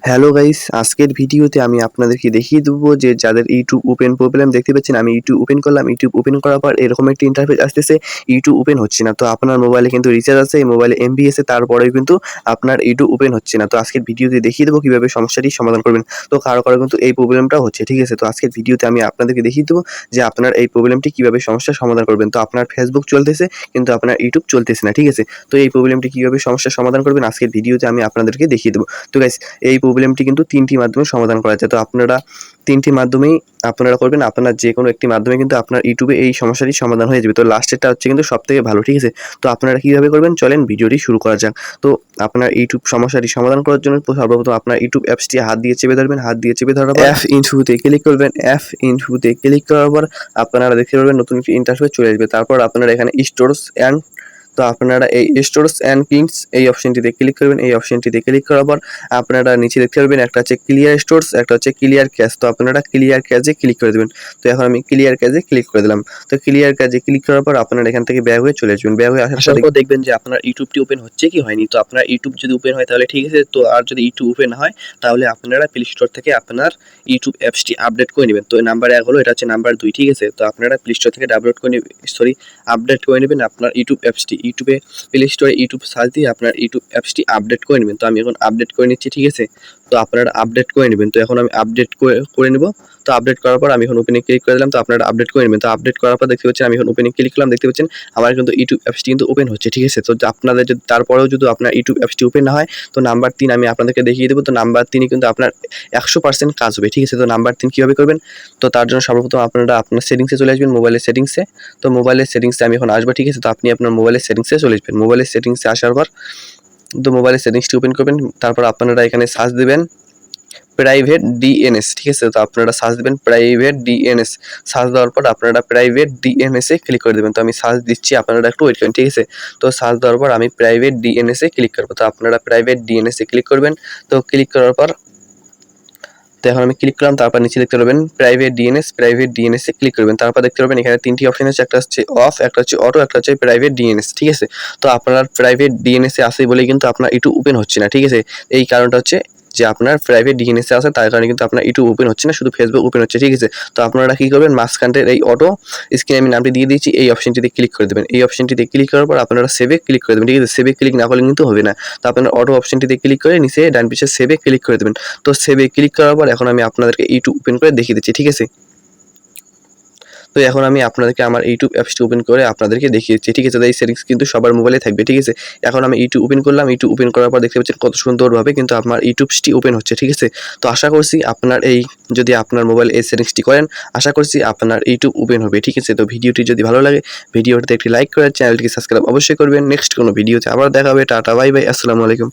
Hello guys, আজকের ভিডিওতে আমি আপনাদেরকে দেখিয়ে দেবো যে যাদের ইউটিউব ওপেন প্রবলেম দেখতে পাচ্ছেন, আমি ইউটিউব ওপেন করলাম। ইউটিউব ওপেন করার পর এরকম একটি ইন্টারফেস আসতেছে, ইউটিউব ওপেন হচ্ছে না। তো আপনার মোবাইলে কিন্তু রিচার্জ আছে, মোবাইলে এমবি আছে, তারপরেও কিন্তু আপনার ইউটিউব ওপেন হচ্ছে না। তো আজকের ভিডিওতে দেখিয়ে দেবো কিভাবে সমস্যাটি সমাধান করবেন। তো কারো কিন্তু এই প্রবলেমটাও হচ্ছে, ঠিক আছে। তো আজকের ভিডিওতে আমি আপনাদেরকে দেখিয়ে দেবো যে আপনার এই প্রবলেমটি কিভাবে সমস্যার সমাধান করবেন। তো আপনার ফেসবুক চলতেছে কিন্তু আপনার ইউটিউব চলতেছে না, ঠিক আছে। তো এই প্রবলেমটি কিভাবে সমস্যার সমাধান করবেন আজকের ভিডিওতে আমি আপনাদেরকে দেখিয়ে দেবো। তো গাইস, এই প্রবলেমটি কিন্তু 3টি মাধ্যমে সমাধান করা যায়। তো আপনারা 3টি মাধ্যমেই আপনারা করবেন। আপনার যেকোনো একটি মাধ্যমে কিন্তু আপনার ইউটিউবে এই সমস্যাটির সমাধান হয়ে যাবে। তো লাস্টেরটা হচ্ছে কিন্তু সবথেকে ভালো, ঠিক আছে। তো আপনারা কিভাবে করবেন চলেন ভিডিওটি শুরু করা যাক। তো আপনার ইউটিউব সমস্যাটি সমাধান করার জন্য সর্বপ্রথম আপনার ইউটিউব অ্যাপসটি হাত দিয়ে চেপে ধরবেন। হাত দিয়ে চেপে ধরার পর অ্যাপ ইনফোতে ক্লিক করবেন। অ্যাপ ইনফোতে ক্লিক করার পর আপনারা দেখতে পারবেন নতুন একটি ইন্টারফেস চলে আসবে। তারপর আপনারা এখানে স্টোরস অ্যান্ড তো আপনারা এই স্টোরস অ্যান্ড প্রিন্টস এই অপশনটিতে ক্লিক করবেন। এই অপশনটিতে ক্লিক করার পর আপনারা নিচে দেখতে পারবেন একটা হচ্ছে ক্লিয়ার স্টোরস, একটা হচ্ছে ক্লিয়ার ক্যাশ। তো আপনারা ক্লিয়ার ক্যাশে ক্লিক করে দেবেন। তো এখন আমি ক্লিয়ার ক্যাশে ক্লিক করে দিলাম। তো ক্লিয়ার ক্যাশে ক্লিক করার পর আপনারা এখান থেকে ব্যাক হয়ে চলে আসবেন। ব্যাক হয়ে আসার পর দেখবেন যে আপনার ইউটিউবটি ওপেন হচ্ছে কি হয়নি। তো আপনার ইউটিউব যদি ওপেন হয় তাহলে ঠিক আছে। তো আর যদি ইউটিউব ওপেন হয় তাহলে আপনারা প্লে স্টোর থেকে আপনার ইউটিউব অ্যাপসটি আপডেট করে নেবেন। তো নাম্বার 1 হলো, এটা হচ্ছে নাম্বার 2, ঠিক আছে। তো আপনারা প্লে স্টোর থেকে ডাউনলোড করে আপডেট করে নেবেন আপনার ইউটিউব অ্যাপসটি। ইউটিউবে প্লে স্টোরে ইউটিউব সার্চ দিয়ে আপনার ইউটিউব অ্যাপসটি আপডেট করে নেবেন। তো আমি এখন আপডেট করে নিচ্ছি, ঠিক আছে। তো আপনারা আপডেট করে নেবেন। তো এখন আমি আপডেট করে নেব। তো আপডেট করার পর আমি এখন ওপেনে ক্লিক করে দিলাম। তো আপনারা আপডেট করে নেবেন। তো আপডেট করার পর দেখতে পাচ্ছেন আমি এখন ওপেনে ক্লিক করলাম, দেখতে পাচ্ছেন আমার কিন্তু ইউটিউব অ্যাপসটি কিন্তু ওপেন হচ্ছে, ঠিক আছে। তো আপনাদের যদি তারপরেও যদি আপনার ইউটিউব অ্যাপসটি ওপেন না হয় তো নাম্বার 3 আমি আপনাদেরকে দেখিয়ে দেবো। তো নাম্বার 3 কিন্তু আপনার 100% কাজ হবে, ঠিক আছে। তো নাম্বার 3 কীভাবে করবেন? তো তার জন্য সর্বপ্রথম আপনারা আপনার সেটিংসে চলে আসবেন, মোবাইলের সেটিংসে। তো মোবাইলের সেটিংসে আমি এখন আসবো, ঠিক আছে। তো আপনি আপনার মোবাইলের সেটিংসে চলে আসবেন। মোবাইলের সেটিংসে আসার পর তো মোবাইলের সেটিংসটি ওপেন করবেন। তারপর আপনারা এখানে সার্চ দেবেন প্রাইভেট ডিএনএস, ঠিক আছে। তো আপনারা সার্চ দেবেন প্রাইভেট ডিএনএস। সার্চ দেওয়ার পর আপনারা প্রাইভেট ডিএনএসে ক্লিক করে দেবেন। তো আমি সার্চ দিচ্ছি, আপনারা একটু ওয়েট করেন, ঠিক আছে। তো সার্চ দেওয়ার পর আমি প্রাইভেট ডিএনএসে ক্লিক করবো। তো আপনারা প্রাইভেট ডিএনএসে ক্লিক করবেন। তো ক্লিক করার পর তো এখন আমি ক্লিক করলাম। তারপর নিচে দেখতে পারবেন প্রাইভেট ডিএনএসে ক্লিক করবেন। তারপর দেখতে পারবেন এখানে 3টি অপশন আছে, একটা হচ্ছে অফ, একটা হচ্ছে অটো, একটা হচ্ছে প্রাইভেট ডিএনএস, ঠিক আছে। তো আপনার প্রাইভেট ডিএনএসে আসে বলেই কিন্তু আপনার ইউটিউব ওপেন হচ্ছে না, ঠিক আছে। এই কারণটা হচ্ছে যে আপনার প্রাইভেট ডিএনএসে আছে, তার কারণে কিন্তু আপনার ইউটিউব ওপেন হচ্ছে না, শুধু ফেসবুক ওপেন হচ্ছে, ঠিক আছে। তো আপনারা কী করবেন, মাঝখানটার এই অটো স্ক্রিনে আমি নামটি দিয়ে দিয়েছি, এই অপশনটিতে ক্লিক করে দেবেন। এই অপশনটিতে ক্লিক করার পর আপনারা সেভে ক্লিক করে দেবেন, ঠিক আছে। সেভে ক্লিক না করলে কিন্তু হবে না। তো আপনার অটো অপশনটিতে ক্লিক করে নিচে ডান পিছে সেভে ক্লিক করে দেবেন। তো সেভে ক্লিক করার পর এখন আমি আপনাদেরকে ইউটিউব ওপেন করে দেখিয়ে দিচ্ছি, ঠিক আছে। তো এখন আমি আপনাদেরকে আমার ইউটিউব অ্যাপসটি ওপেন করে আপনাদেরকে দেখিয়ে দিচ্ছি, ঠিক আছে। তো এই সেটিংস কিন্তু সবার মোবাইলে থাকবে, ঠিক আছে। এখন আমি ইউটিউব ওপেন করলাম। ইউটিউব ওপেন করার পর দেখতে পাচ্ছেন কত সুন্দরভাবে কিন্তু আমার ইউটিউবটি ওপেন হচ্ছে, ঠিক আছে। তো আশা করছি আপনার যদি আপনার মোবাইল এই সেটিংসটি করেন, আশা করছি আপনার ইউটিউব ওপেন হবে, ঠিক আছে। তো ভিডিওটি যদি ভালো লাগে ভিডিওটিতে একটি লাইক করে চ্যানেলটিকে সাবস্ক্রাইব অবশ্যই করবেন। নেক্সট কোনো ভিডিওতে আবার দেখা হবে। টাটা, বাই বাই, আসসালামু আলাইকুম।